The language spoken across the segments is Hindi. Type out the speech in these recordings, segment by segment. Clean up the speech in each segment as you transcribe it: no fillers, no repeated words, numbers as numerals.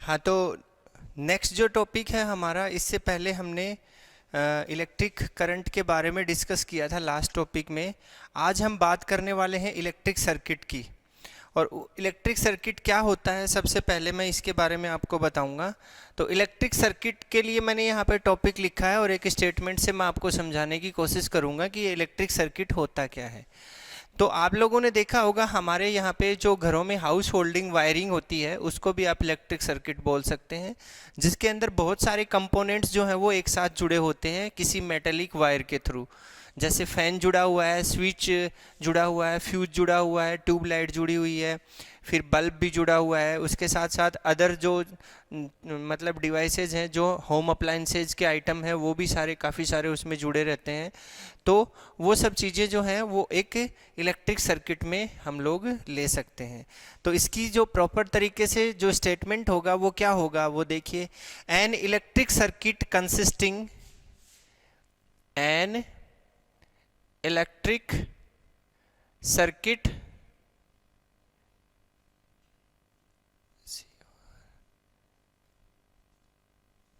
हाँ, तो नेक्स्ट जो टॉपिक है हमारा, इससे पहले हमने इलेक्ट्रिक करंट के बारे में डिस्कस किया था लास्ट टॉपिक में। आज हम बात करने वाले हैं इलेक्ट्रिक सर्किट की। और इलेक्ट्रिक सर्किट क्या होता है, सबसे पहले मैं इसके बारे में आपको बताऊंगा। तो इलेक्ट्रिक सर्किट के लिए मैंने यहाँ पे टॉपिक लिखा है और एक स्टेटमेंट से मैं आपको समझाने की कोशिश करूँगा कि ये इलेक्ट्रिक सर्किट होता क्या है। तो आप लोगों ने देखा होगा हमारे यहाँ पे जो घरों में हाउस होल्डिंग वायरिंग होती है उसको भी आप इलेक्ट्रिक सर्किट बोल सकते हैं, जिसके अंदर बहुत सारे कंपोनेंट्स जो हैं वो एक साथ जुड़े होते हैं किसी मेटेलिक वायर के थ्रू। जैसे फैन जुड़ा हुआ है, स्विच जुड़ा हुआ है, फ्यूज जुड़ा हुआ है, ट्यूबलाइट जुड़ी हुई है, फिर बल्ब भी जुड़ा हुआ है। उसके साथ साथ अदर जो मतलब डिवाइसेज हैं, जो होम अप्लाइंसेज के आइटम हैं, वो भी सारे काफ़ी सारे उसमें जुड़े रहते हैं। तो वो सब चीज़ें जो हैं वो एक इलेक्ट्रिक सर्किट में हम लोग ले सकते हैं। तो इसकी जो प्रॉपर तरीके से जो स्टेटमेंट होगा वो क्या होगा, वो देखिए। An electric circuit consisting an electric circuit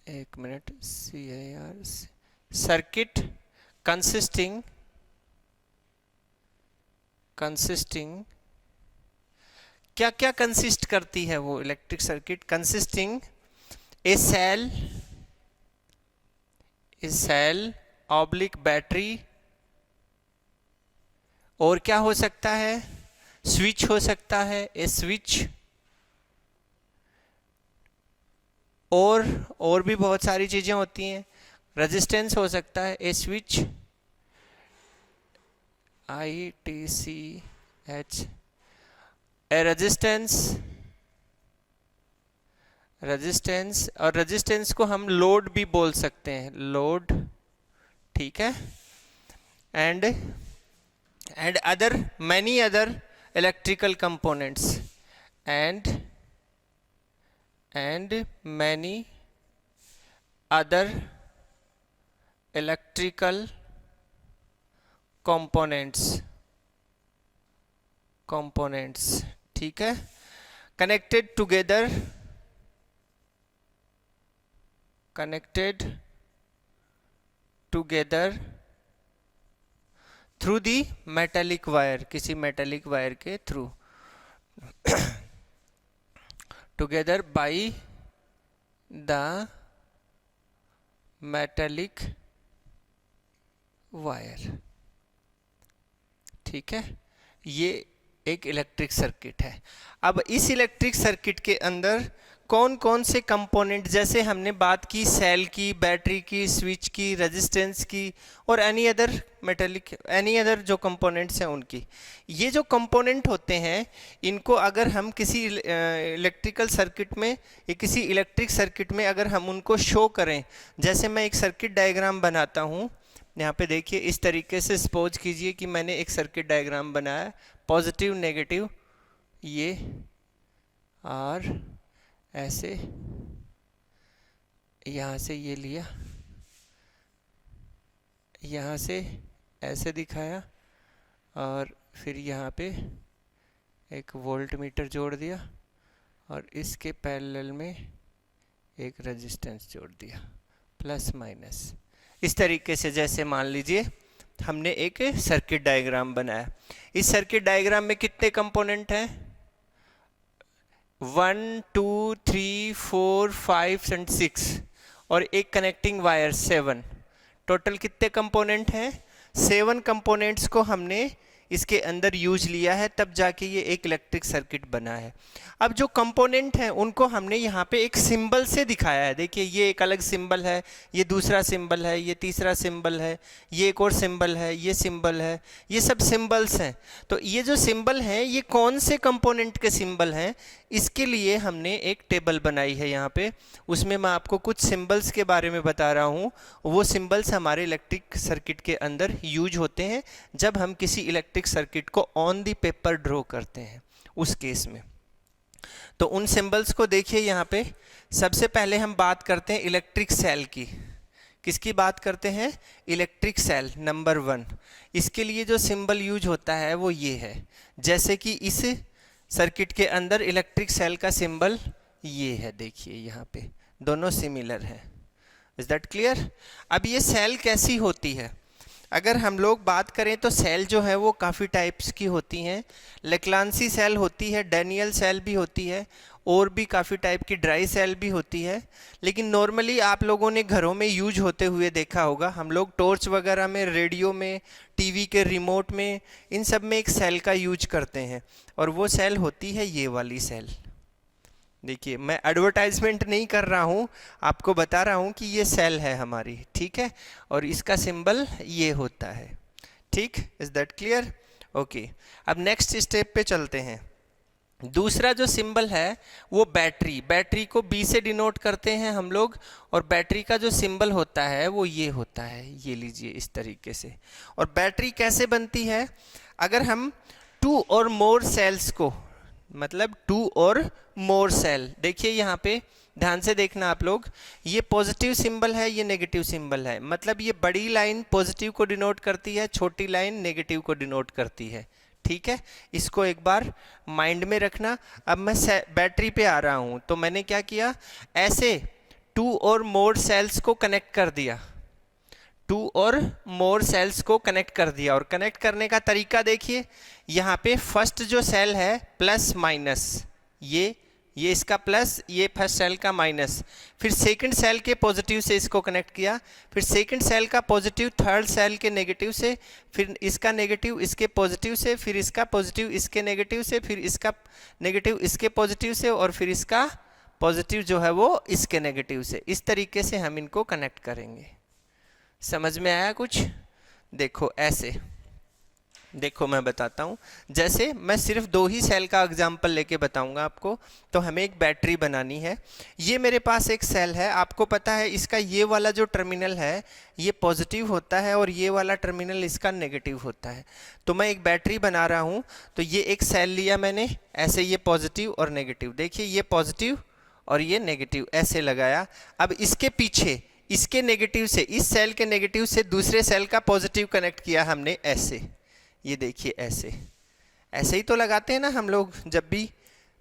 एक मिनट, CIR सर्किट कंसिस्टिंग क्या क्या कंसिस्ट करती है वो इलेक्ट्रिक सर्किट? कंसिस्टिंग ए सेल ऑब्लिक बैटरी, और क्या हो सकता है, स्विच हो सकता है, ए स्विच, और भी बहुत सारी चीजें होती हैं। रेजिस्टेंस हो सकता है, ए स्विच, ITCH, ए रेजिस्टेंस, और रेजिस्टेंस को हम लोड भी बोल सकते हैं, लोड, ठीक है। And other many other electrical components and many other electrical components, ठीक है। connected together through the metallic wire, किसी metallic wire के through, together by the metallic wire, ठीक है। ये एक इलेक्ट्रिक सर्किट है। अब इस इलेक्ट्रिक सर्किट के अंदर कौन कौन से कंपोनेंट, जैसे हमने बात की सेल की, बैटरी की, स्विच की, रेजिस्टेंस की, और एनी अदर जो कंपोनेंट्स हैं उनकी, ये जो कंपोनेंट होते हैं इनको अगर हम किसी इलेक्ट्रिकल सर्किट में या किसी इलेक्ट्रिक सर्किट में अगर हम उनको शो करें, जैसे मैं एक सर्किट डायग्राम बनाता हूँ यहाँ पे, देखिए इस तरीके से सपोज कीजिए कि मैंने एक सर्किट डायग्राम बनाया, पॉजिटिव नेगेटिव, ये और ऐसे यहाँ से ये लिया, यहाँ से ऐसे दिखाया, और फिर यहाँ पे एक वोल्ट मीटर जोड़ दिया, और इसके पैरेलल में एक रेजिस्टेंस जोड़ दिया, प्लस माइनस, इस तरीके से। जैसे मान लीजिए हमने एक सर्किट डायग्राम बनाया। इस सर्किट डायग्राम में कितने कंपोनेंट हैं? 1 2 3 4 5 एंड 6, और एक कनेक्टिंग वायर 7। टोटल कितने कंपोनेंट हैं? 7 कंपोनेंट्स को हमने इसके अंदर यूज लिया है, तब जाके ये एक इलेक्ट्रिक सर्किट बना है। अब जो कंपोनेंट हैं उनको हमने यहाँ पे एक सिंबल से दिखाया है। देखिए ये एक अलग सिंबल है, ये दूसरा सिंबल है, ये तीसरा सिंबल है, ये एक और सिंबल है, ये सिंबल है, ये सब सिंबल्स हैं। तो ये जो सिंबल हैं ये कौन से कंपोनेंट के सिंबल हैं, इसके लिए हमने एक टेबल बनाई है यहाँ पे। उसमें मैं आपको कुछ सिंबल्स के बारे में बता रहा हूँ। वो सिंबल्स हमारे इलेक्ट्रिक सर्किट के अंदर यूज होते हैं जब हम किसी इलेक्ट्रिक सर्किट को ऑन द पेपर ड्रॉ करते हैं, उस केस में। तो उन सिंबल्स को देखिए यहाँ पे। सबसे पहले हम बात करते हैं इलेक्ट्रिक सेल की। किसकी बात करते हैं? Electric cell number 1। इसके लिए जो सिंबल यूज होता है वो ये है। जैसे कि इस सर्किट के अंदर इलेक्ट्रिक सेल का सिंबल ये है, देखिए यहाँ पे दोनों सिमिलर है। Is that clear? अब ये सेल कैसी होती है? अगर हम लोग बात करें तो सेल जो है वो काफ़ी टाइप्स की होती हैं। लेक्लांसी सेल होती है, डैनियल सेल भी होती है, और भी काफ़ी टाइप की ड्राई सेल भी होती है। लेकिन नॉर्मली आप लोगों ने घरों में यूज होते हुए देखा होगा, हम लोग टॉर्च वगैरह में, रेडियो में, टीवी के रिमोट में, इन सब में एक सेल का यूज करते हैं, और वो सेल होती है ये वाली सेल। देखिए, मैं एडवर्टाइजमेंट नहीं कर रहा हूँ, आपको बता रहा हूँ कि ये सेल है हमारी, ठीक है, और इसका सिंबल ये होता है। ठीक, इज दैट क्लियर? ओके, अब नेक्स्ट स्टेप पे चलते हैं। दूसरा जो सिंबल है वो बैटरी, बैटरी को बी से डिनोट करते हैं हम लोग, और बैटरी का जो सिंबल होता है वो ये होता है, ये लीजिए इस तरीके से। और बैटरी कैसे बनती है? अगर हम टू और मोर सेल्स को, मतलब टू और मोर सेल, देखिए यहाँ पे ध्यान से देखना आप लोग, ये पॉजिटिव सिंबल है, ये नेगेटिव सिंबल है, मतलब ये बड़ी लाइन पॉजिटिव को डिनोट करती है, छोटी लाइन नेगेटिव को डिनोट करती है। ठीक है, इसको एक बार माइंड में रखना। अब मैं बैटरी पे आ रहा हूँ, तो मैंने क्या किया, ऐसे टू और मोर सेल्स को कनेक्ट कर दिया, टू और मोर सेल्स को कनेक्ट कर दिया। और कनेक्ट करने का तरीका देखिए, यहाँ पे फर्स्ट जो सेल है प्लस माइनस, ये इसका प्लस, ये फर्स्ट सेल का माइनस, फिर सेकंड सेल के पॉजिटिव से इसको कनेक्ट किया, फिर सेकंड सेल का पॉजिटिव थर्ड सेल के नेगेटिव से, फिर इसका नेगेटिव इसके पॉजिटिव से, फिर इसका पॉजिटिव इसके नेगेटिव से, फिर इसका नेगेटिव इसके पॉजिटिव से, और फिर इसका पॉजिटिव जो है वो इसके नेगेटिव से। इस तरीके से हम इनको कनेक्ट करेंगे। समझ में आया कुछ? देखो ऐसे, देखो मैं बताता हूँ, जैसे मैं सिर्फ दो ही सेल का एग्जांपल लेके बताऊंगा आपको। तो हमें एक बैटरी बनानी है, ये मेरे पास एक सेल है, आपको पता है इसका ये वाला जो टर्मिनल है ये पॉजिटिव होता है, और ये वाला टर्मिनल इसका नेगेटिव होता है। तो मैं एक बैटरी बना रहा हूँ, तो ये एक सेल लिया मैंने, ऐसे ये पॉजिटिव और नेगेटिव, देखिए ये पॉजिटिव और ये नेगेटिव ऐसे लगाया। अब इसके पीछे इसके नेगेटिव से, इस सेल के नेगेटिव से दूसरे सेल का पॉजिटिव कनेक्ट किया हमने ऐसे, ये देखिए ऐसे, ऐसे ही तो लगाते हैं ना हम लोग जब भी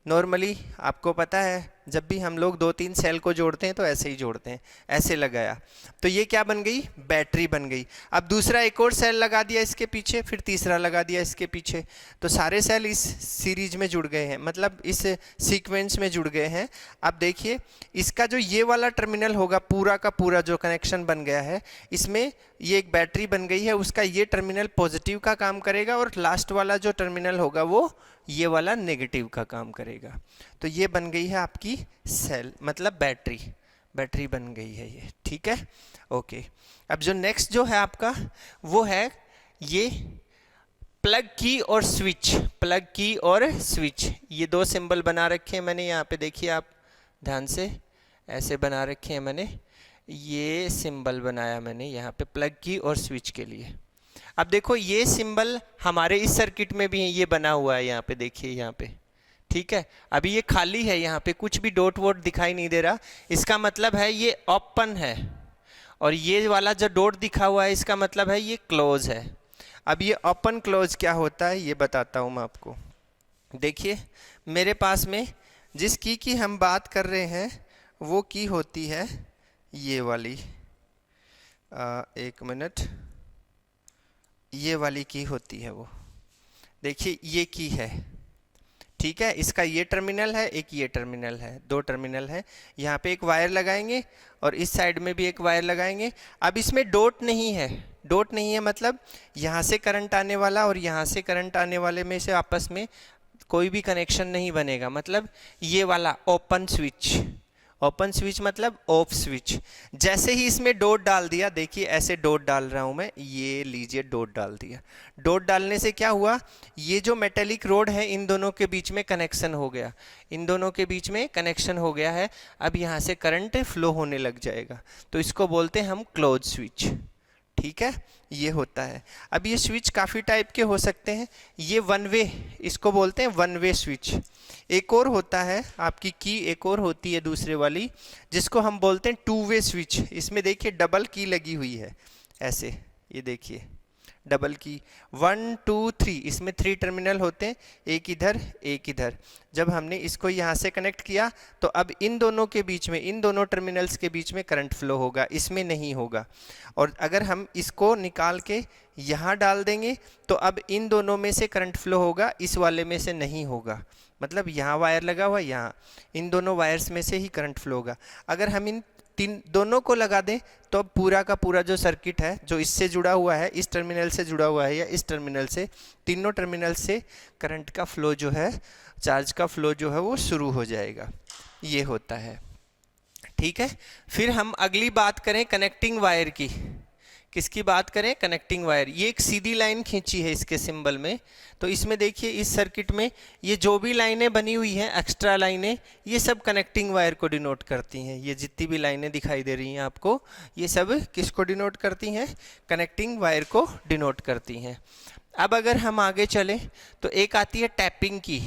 नॉर्मली, आपको पता है जब भी हम लोग दो तीन सेल को जोड़ते हैं तो ऐसे ही जोड़ते हैं, ऐसे लगाया, तो ये क्या बन गई, बैटरी बन गई। अब दूसरा एक और सेल लगा दिया इसके पीछे, फिर तीसरा लगा दिया इसके पीछे, तो सारे सेल इस सीरीज में जुड़ गए हैं, मतलब इस सीक्वेंस में जुड़ गए हैं। अब देखिए इसका जो ये वाला टर्मिनल होगा, पूरा का पूरा जो कनेक्शन बन गया है, इसमें ये एक बैटरी बन गई है, उसका ये टर्मिनल पॉजिटिव का काम करेगा, और लास्ट वाला जो टर्मिनल होगा वो ये वाला नेगेटिव का काम करेगा। तो ये बन गई है आपकी सेल, मतलब बैटरी, बैटरी बन गई है ये। ठीक है, ओके। अब जो नेक्स्ट जो है आपका वो है ये प्लग की और स्विच, प्लग की और स्विच, ये दो सिंबल बना रखे हैं मैंने यहाँ पे, देखिए आप ध्यान से, ऐसे बना रखे हैं मैंने, ये सिंबल बनाया मैंने यहाँ पे प्लग की और स्विच के लिए। अब देखो ये सिंबल हमारे इस सर्किट में भी है, ये बना हुआ है यहाँ पे, देखिए यहाँ पे, ठीक है। अभी ये खाली है, यहाँ पे कुछ भी डॉट वोट दिखाई नहीं दे रहा, इसका मतलब है ये ओपन है, और ये वाला जो डॉट दिखा हुआ है इसका मतलब है ये क्लोज है। अब ये ओपन क्लोज क्या होता है ये बताता हूँ मैं आपको। देखिए मेरे पास में जिस की हम बात कर रहे हैं वो की होती है ये वाली, एक मिनट, ये वाली की होती है वो, देखिए ये की है, ठीक है। इसका ये टर्मिनल है, एक ये टर्मिनल है, दो टर्मिनल है, यहाँ पे एक वायर लगाएंगे और इस साइड में भी एक वायर लगाएंगे। अब इसमें डॉट नहीं है, डॉट नहीं है मतलब यहाँ से करंट आने वाला और यहाँ से करंट आने वाले में से आपस में कोई भी कनेक्शन नहीं बनेगा, मतलब ये वाला ओपन स्विच, ओपन स्विच मतलब ऑफ स्विच। जैसे ही इसमें डॉट डाल दिया, देखिए ऐसे डॉट डाल रहा हूं मैं, ये लीजिए डॉट डाल दिया, डॉट डालने से क्या हुआ, ये जो मेटेलिक रोड है इन दोनों के बीच में कनेक्शन हो गया, इन दोनों के बीच में कनेक्शन हो गया है। अब यहाँ से करंट फ्लो होने लग जाएगा, तो इसको बोलते हैं हम क्लोज स्विच, ठीक है, ये होता है। अब ये स्विच काफ़ी टाइप के हो सकते हैं, ये वन वे, इसको बोलते हैं वन वे स्विच। एक और होता है आपकी की, एक और होती है दूसरे वाली जिसको हम बोलते हैं टू वे स्विच। इसमें देखिए डबल की लगी हुई है ऐसे, ये देखिए डबल की 1 2 3, इसमें 3 टर्मिनल होते हैं, एक इधर एक इधर। जब हमने इसको यहाँ से कनेक्ट किया तो अब इन दोनों के बीच में, इन दोनों टर्मिनल्स के बीच में करंट फ्लो होगा, इसमें नहीं होगा। और अगर हम इसको निकाल के यहाँ डाल देंगे तो अब इन दोनों में से करंट फ्लो होगा, इस वाले में से नहीं होगा। मतलब यहाँ वायर लगा हुआ, यहाँ इन दोनों वायर्स में से ही करंट फ्लो होगा। अगर हम इन तीन दोनों को लगा दें तो अब पूरा का पूरा जो सर्किट है, जो इससे जुड़ा हुआ है, इस टर्मिनल से जुड़ा हुआ है या इस टर्मिनल से, तीनों टर्मिनल से करंट का फ्लो जो है, चार्ज का फ्लो जो है वो शुरू हो जाएगा। ये होता है, ठीक है। फिर हम अगली बात करें कनेक्टिंग वायर की। किसकी बात करें? Connecting wire. ये एक सीधी लाइन खींची है इसके सिंबल में, तो इसमें देखिए इस सर्किट में ये जो भी लाइनें बनी हुई हैं, एक्स्ट्रा लाइनें, ये सब कनेक्टिंग वायर को डिनोट करती हैं। ये जितनी भी लाइनें दिखाई दे रही हैं आपको, ये सब किसको डिनोट करती हैं? कनेक्टिंग वायर को डिनोट करती हैं। अब अगर हम आगे चलें तो एक आती है टैपिंग की।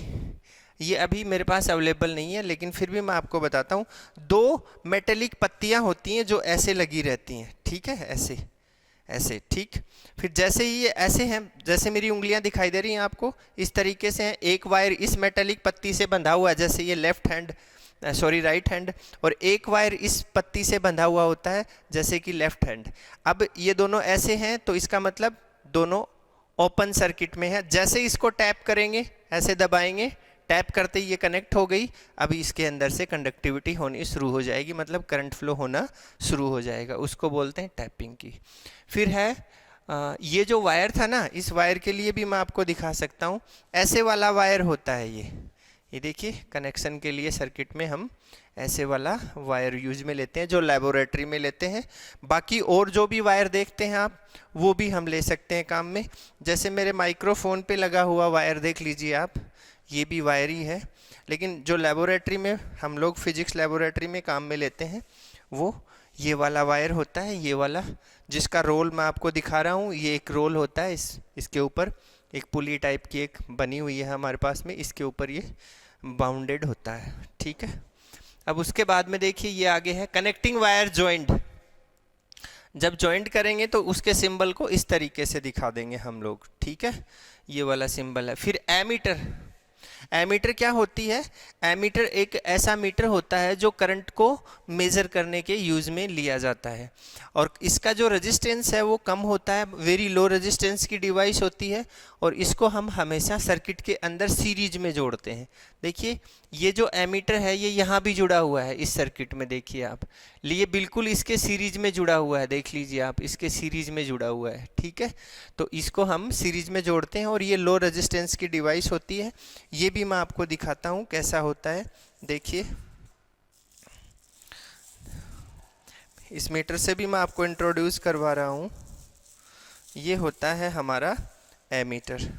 ये अभी मेरे पास अवेलेबल नहीं है, लेकिन फिर भी मैं आपको बताता हूँ। दो मेटेलिक पत्तियाँ होती हैं जो ऐसे लगी रहती हैं, ठीक है, ऐसे ऐसे, ठीक। फिर जैसे ही ये ऐसे हैं, जैसे मेरी उंगलियां दिखाई दे रही हैं आपको, इस तरीके से हैं। एक वायर इस मेटेलिक पत्ती से बंधा हुआ है, जैसे ये left hand, sorry right hand, और एक वायर इस पत्ती से बंधा हुआ होता है जैसे कि लेफ्ट हैंड। अब ये दोनों ऐसे हैं तो इसका मतलब दोनों ओपन सर्किट में है। जैसे इसको टैप करेंगे, ऐसे दबाएंगे, टैप करते ही ये कनेक्ट हो गई। अभी इसके अंदर से कंडक्टिविटी होनी शुरू हो जाएगी, मतलब करंट फ्लो होना शुरू हो जाएगा, उसको बोलते हैं टैपिंग की। फिर है ये जो वायर था ना, इस वायर के लिए भी मैं आपको दिखा सकता हूँ। ऐसे वाला वायर होता है ये देखिए, कनेक्शन के लिए सर्किट में हम ऐसे वाला वायर यूज में लेते हैं, जो लेबोरेटरी में लेते हैं। बाकी और जो भी वायर देखते हैं आप, वो भी हम ले सकते हैं काम में। जैसे मेरे माइक्रोफोन पे लगा हुआ वायर देख लीजिए आप, ये भी वायर ही है, लेकिन जो लेबोरेटरी में हम लोग फिजिक्स लेबोरेटरी में काम में लेते हैं, वो ये वाला वायर होता है, ये वाला, जिसका रोल मैं आपको दिखा रहा हूँ। ये एक रोल होता है, इसके ऊपर एक पुली टाइप की एक बनी हुई है हमारे पास में, इसके ऊपर ये बाउंडेड होता है, ठीक है। अब उसके बाद में देखिए ये आगे है कनेक्टिंग वायर जॉइंट। जब जॉइंट करेंगे तो उसके सिंबल को इस तरीके से दिखा देंगे हम लोग, ठीक है, ये वाला सिंबल है। फिर एमीटर। एमीटर क्या होती है? एमीटर एक ऐसा मीटर होता है जो करंट को मेज़र करने के यूज़ में लिया जाता है, और इसका जो रेजिस्टेंस है वो कम होता है, वेरी लो रेजिस्टेंस की डिवाइस होती है, और इसको हम हमेशा सर्किट के अंदर सीरीज में जोड़ते हैं। देखिए ये जो एमीटर है ये यहाँ भी जुड़ा हुआ है इस सर्किट में, देखिए आप, ये बिल्कुल इसके सीरीज में जुड़ा हुआ है, देख लीजिए आप, इसके सीरीज में जुड़ा हुआ है, ठीक है। तो इसको हम सीरीज में जोड़ते हैं, और ये लो रेजिस्टेंस की डिवाइस होती है। ये भी मैं आपको दिखाता हूँ कैसा होता है, देखिए। इस मीटर से भी मैं आपको इंट्रोड्यूस करवा रहा हूँ। ये होता है हमारा एमीटर।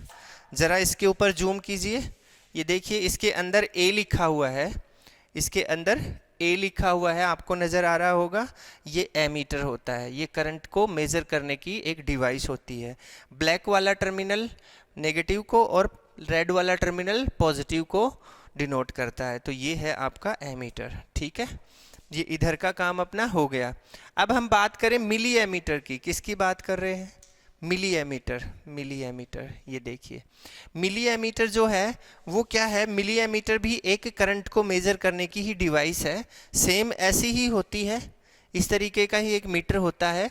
ज़रा इसके ऊपर जूम कीजिए, ये देखिए इसके अंदर ए लिखा हुआ है, इसके अंदर ए लिखा हुआ है, आपको नज़र आ रहा होगा। ये एमीटर होता है, ये करंट को मेज़र करने की एक डिवाइस होती है। ब्लैक वाला टर्मिनल नेगेटिव को और रेड वाला टर्मिनल पॉजिटिव को डिनोट करता है। तो ये है आपका एमीटर, ठीक है। ये इधर का काम अपना हो गया। अब हम बात करें मिली एमीटर की। किसकी बात कर रहे हैं? मिली एमीटर। मिली एमीटर, ये देखिए मिली एमीटर जो है वो क्या है? मिली एमीटर भी एक करंट को मेज़र करने की ही डिवाइस है, सेम ऐसी ही होती है, इस तरीके का ही एक मीटर होता है,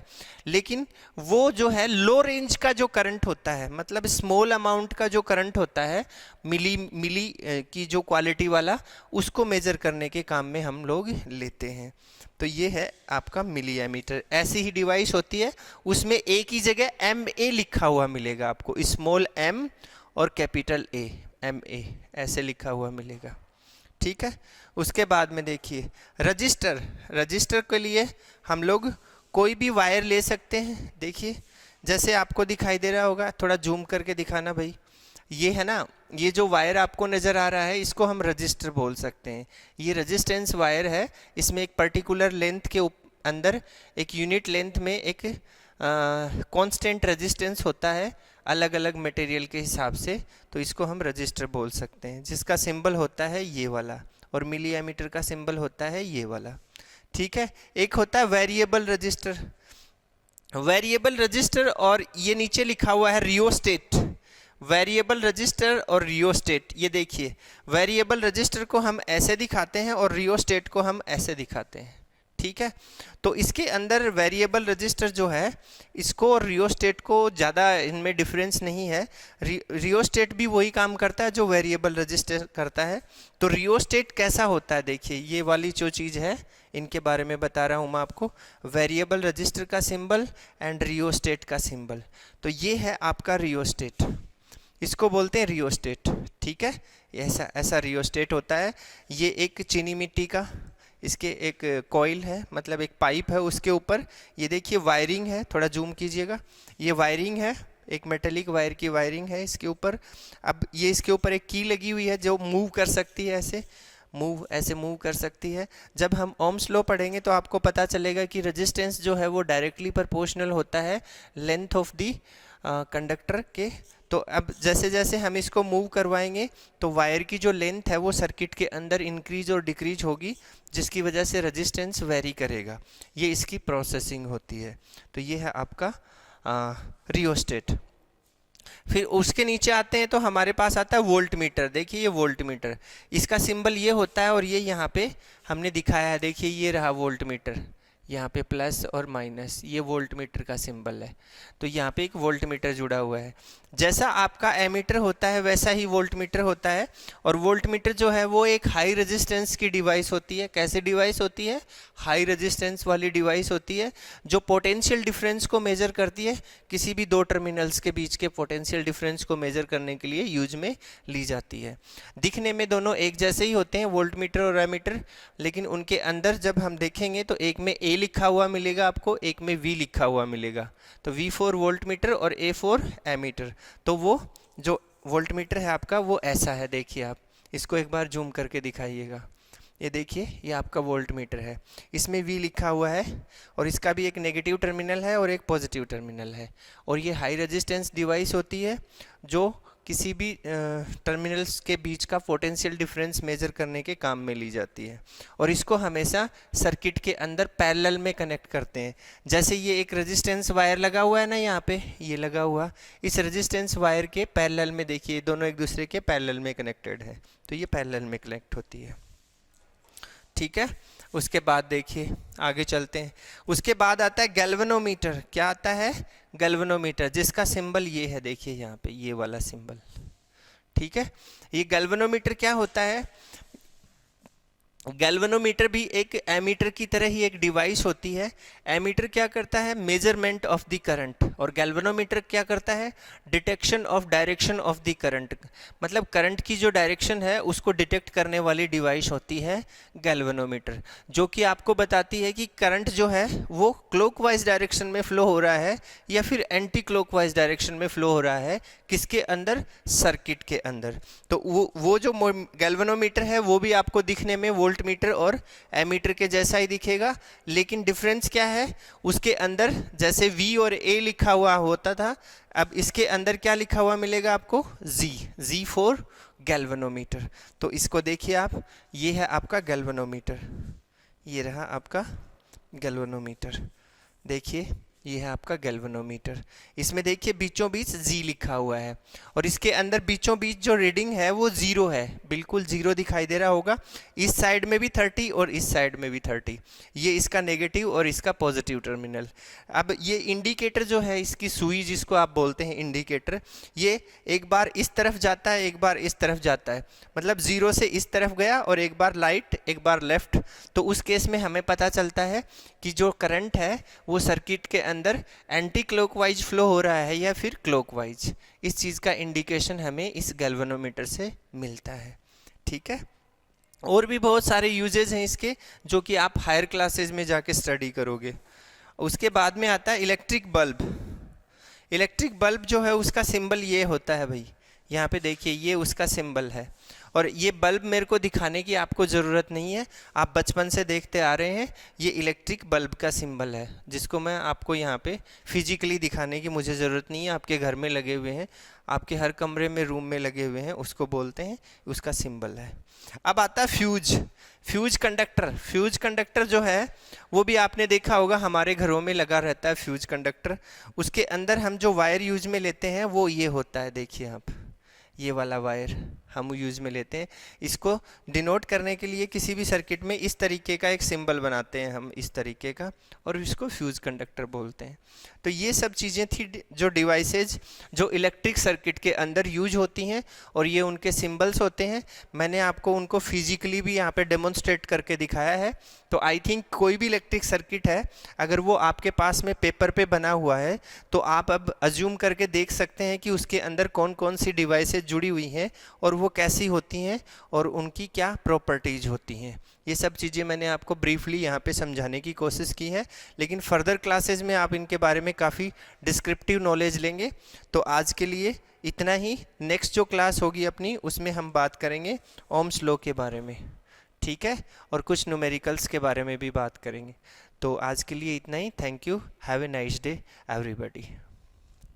लेकिन वो जो है लो रेंज का जो करंट होता है, मतलब स्मॉल अमाउंट का जो करंट होता है, मिली की जो क्वालिटी वाला, उसको मेज़र करने के काम में हम लोग लेते हैं। तो ये है आपका मिली एमीटर। ऐसी ही डिवाइस होती है, उसमें एक ही जगह MA लिखा हुआ मिलेगा आपको, स्मॉल m और कैपिटल A, MA ऐसे लिखा हुआ मिलेगा, ठीक है। उसके बाद में देखिए रजिस्टर। रजिस्टर के लिए हम लोग कोई भी वायर ले सकते हैं। देखिए जैसे आपको दिखाई दे रहा होगा, थोड़ा जूम करके दिखाना भाई, ये है ना, ये जो वायर आपको नज़र आ रहा है इसको हम रजिस्टर बोल सकते हैं। ये रेजिस्टेंस वायर है, इसमें एक पर्टिकुलर लेंथ के अंदर, एक यूनिट लेंथ में एक कांस्टेंट रेजिस्टेंस होता है, अलग अलग मटेरियल के हिसाब से, तो इसको हम रजिस्टर बोल सकते हैं, जिसका सिंबल होता है ये वाला, और मिली एमीटर का सिंबल होता है ये वाला, ठीक है। एक होता है वेरिएबल रजिस्टर। वेरिएबल रजिस्टर और ये नीचे लिखा हुआ है रियोस्टेट, वेरिएबल रजिस्टर और रियोस्टेट। ये देखिए, वेरिएबल रजिस्टर को हम ऐसे दिखाते हैं और रियोस्टेट को हम ऐसे दिखाते हैं, ठीक है। तो इसके अंदर वेरिएबल रजिस्टर जो है, इसको और रियोस्टेट को ज़्यादा इनमें डिफरेंस नहीं है। रियोस्टेट भी वही काम करता है जो वेरिएबल रजिस्टर करता है। तो रियोस्टेट कैसा होता है, देखिए ये वाली जो चीज़ है इनके बारे में बता रहा हूँ मैं आपको, वेरिएबल रजिस्टर का सिंबल एंड रियोस्टेट का सिंबल। तो ये है आपका रियोस्टेट, इसको बोलते हैं रियोस्टेट, ठीक है। ऐसा ऐसा रियोस्टेट होता है। ये एक चीनी मिट्टी का, इसके एक कॉइल है, मतलब एक पाइप है, उसके ऊपर ये देखिए वायरिंग है, थोड़ा जूम कीजिएगा, ये वायरिंग है, एक मेटेलिक वायर की वायरिंग है इसके ऊपर। अब ये इसके ऊपर एक की लगी हुई है जो मूव कर सकती है, ऐसे मूव कर सकती है। जब हम ओम्स लॉ पढ़ेंगे तो आपको पता चलेगा कि रेजिस्टेंस जो है वो डायरेक्टली प्रोपोर्शनल होता है लेंथ ऑफ दी कंडक्टर के। तो अब जैसे जैसे हम इसको मूव करवाएंगे तो वायर की जो लेंथ है वो सर्किट के अंदर इंक्रीज और डिक्रीज होगी, जिसकी वजह से रेजिस्टेंस वेरी करेगा। ये इसकी प्रोसेसिंग होती है। तो ये है आपका रियोस्टेट। फिर उसके नीचे आते हैं तो हमारे पास आता है वोल्ट मीटर। देखिए ये वोल्ट मीटर, इसका सिंबल ये होता है और ये यहाँ पे हमने दिखाया है, देखिए ये रहा वोल्ट मीटर, यहाँ पे प्लस और माइनस, ये वोल्ट मीटर का सिंबल है। तो यहाँ पे एक वोल्ट मीटर जुड़ा हुआ है। जैसा आपका एमीटर होता है वैसा ही वोल्ट मीटर होता है। और वोल्ट मीटर जो है वो एक हाई रेजिस्टेंस की डिवाइस होती है। कैसे डिवाइस होती है? हाई रेजिस्टेंस वाली डिवाइस होती है जो पोटेंशियल डिफरेंस को मेजर करती है। किसी भी दो टर्मिनल्स के बीच के पोटेंशियल डिफरेंस को मेजर करने के लिए यूज में ली जाती है। दिखने में दोनों एक जैसे ही होते हैं, वोल्ट मीटर और एमीटर, लेकिन उनके अंदर जब हम देखेंगे तो एक में ए लिखा हुआ मिलेगा आपको, एक में वी लिखा हुआ मिलेगा। तो वी फॉर वोल्ट मीटर और ए फॉर एमीटर। तो वो जो वोल्ट मीटर है आपका वो ऐसा है, देखिए आप इसको एक बार जूम करके दिखाइएगा। ये देखिए ये आपका वोल्ट मीटर है, इसमें वी लिखा हुआ है और इसका भी एक नेगेटिव टर्मिनल है और एक पॉजिटिव टर्मिनल है। और ये हाई रेजिस्टेंस डिवाइस होती है जो किसी भी टर्मिनल्स के बीच का पोटेंशियल डिफरेंस मेजर करने के काम में ली जाती है। और इसको हमेशा सर्किट के अंदर पैरेलल में कनेक्ट करते हैं। जैसे ये एक रेजिस्टेंस वायर लगा हुआ है ना, यहाँ पे ये लगा हुआ, इस रेजिस्टेंस वायर के पैरेलल में देखिए दोनों एक दूसरे के पैरेलल में कनेक्टेड है, तो ये पैरेलल में कनेक्ट होती है, ठीक है। उसके बाद देखिए आगे चलते हैं। उसके बाद आता है गैल्वेनोमीटर। क्या आता है? गैल्वेनोमीटर, जिसका सिंबल ये है, देखिए यहाँ पे ये वाला सिंबल, ठीक है। ये गैल्वेनोमीटर क्या होता है? गैल्वेनोमीटर भी एक एमीटर की तरह ही एक डिवाइस होती है। एमीटर क्या करता है? मेजरमेंट ऑफ द करंट, और गैल्वेनोमीटर क्या करता है? Detection of direction of the current. मतलब करंट की जो डायरेक्शन है उसको डिटेक्ट करने वाली डिवाइस होती है गैल्वेनोमीटर, जो कि आपको बताती है कि करंट जो है वो क्लॉकवाइज डायरेक्शन में फ्लो हो रहा है या फिर एंटी क्लॉकवाइज डायरेक्शन में फ्लो हो रहा है, किसके अंदर? सर्किट के अंदर। तो वो जो गैल्वेनोमीटर है वो भी आपको दिखने में वोल्ट मीटर और एमीटर के जैसा ही दिखेगा, लेकिन डिफरेंस क्या है? उसके अंदर जैसे V और A लिखा हुआ होता था, अब इसके अंदर क्या लिखा हुआ मिलेगा आपको? जी फॉर गैल्वेनोमीटर। तो इसको देखिए आप, ये है आपका गैल्वेनोमीटर, ये रहा आपका गैल्वेनोमीटर। देखिए ये है आपका गैल्वेनोमीटर। इसमें देखिए बीचों बीच जी लिखा हुआ है और इसके अंदर बीचों बीच जो रीडिंग है वो 0 है, बिल्कुल 0 दिखाई दे रहा होगा। इस साइड में भी 30 और इस साइड में भी 30, ये इसका नेगेटिव और इसका पॉजिटिव टर्मिनल। अब ये इंडिकेटर जो है, इसकी सुई जिसको आप बोलते हैं इंडिकेटर, ये एक बार इस तरफ जाता है एक बार इस तरफ जाता है, मतलब 0 से इस तरफ गया और एक बार लाइट एक बार लेफ्ट। तो उस केस में हमें पता चलता है कि जो करंट है वो सर्किट के अंदर एंटी क्लॉकवाइज फ्लो हो रहा है या फिर क्लॉकवाइज। इस चीज़ का इंडिकेशन हमें इस गैल्वेनोमीटर से मिलता है, ठीक है। और भी बहुत सारे यूजेज हैं इसके, जो कि आप हायर क्लासेज में जाके स्टडी करोगे। उसके बाद में आता है इलेक्ट्रिक बल्ब। इलेक्ट्रिक बल्ब जो है उसका सिंबल ये होता है भाई, यहाँ पे देखिए ये उसका सिंबल है। और ये बल्ब मेरे को दिखाने की आपको ज़रूरत नहीं है, आप बचपन से देखते आ रहे हैं। ये इलेक्ट्रिक बल्ब का सिंबल है, जिसको मैं आपको यहाँ पे फिजिकली दिखाने की मुझे ज़रूरत नहीं है, आपके घर में लगे हुए हैं, आपके हर कमरे में रूम में लगे हुए हैं, उसको बोलते हैं, उसका सिंबल है। अब आता है फ्यूज। फ्यूज कंडक्टर जो है वो भी आपने देखा होगा, हमारे घरों में लगा रहता है फ्यूज कंडक्टर। उसके अंदर हम जो वायर यूज में लेते हैं वो ये होता है, देखिए आप, ये वाला वायर हम यूज में लेते हैं। इसको डिनोट करने के लिए किसी भी सर्किट में इस तरीके का एक सिंबल बनाते हैं हम, इस तरीके का, और इसको फ्यूज कंडक्टर बोलते हैं। तो ये सब चीज़ें थी जो डिवाइसेज जो इलेक्ट्रिक सर्किट के अंदर यूज होती हैं, और ये उनके सिंबल्स होते हैं। मैंने आपको उनको फिजिकली भी यहाँ पे डेमोन्स्ट्रेट करके दिखाया है। तो आई थिंक कोई भी इलेक्ट्रिक सर्किट है, अगर वो आपके पास में पेपर पे बना हुआ है, तो आप अब अज्यूम करके देख सकते हैं कि उसके अंदर कौन कौन सी डिवाइसेज जुड़ी हुई हैं और वो कैसी होती हैं और उनकी क्या प्रॉपर्टीज होती हैं। ये सब चीज़ें मैंने आपको ब्रीफली यहाँ पे समझाने की कोशिश की है, लेकिन फर्दर क्लासेस में आप इनके बारे में काफ़ी डिस्क्रिप्टिव नॉलेज लेंगे। तो आज के लिए इतना ही। नेक्स्ट जो क्लास होगी अपनी, उसमें हम बात करेंगे ओम्स लॉ के बारे में, ठीक है, और कुछ न्यूमेरिकल्स के बारे में भी बात करेंगे। तो आज के लिए इतना ही। Thank you, have a nice day everybody.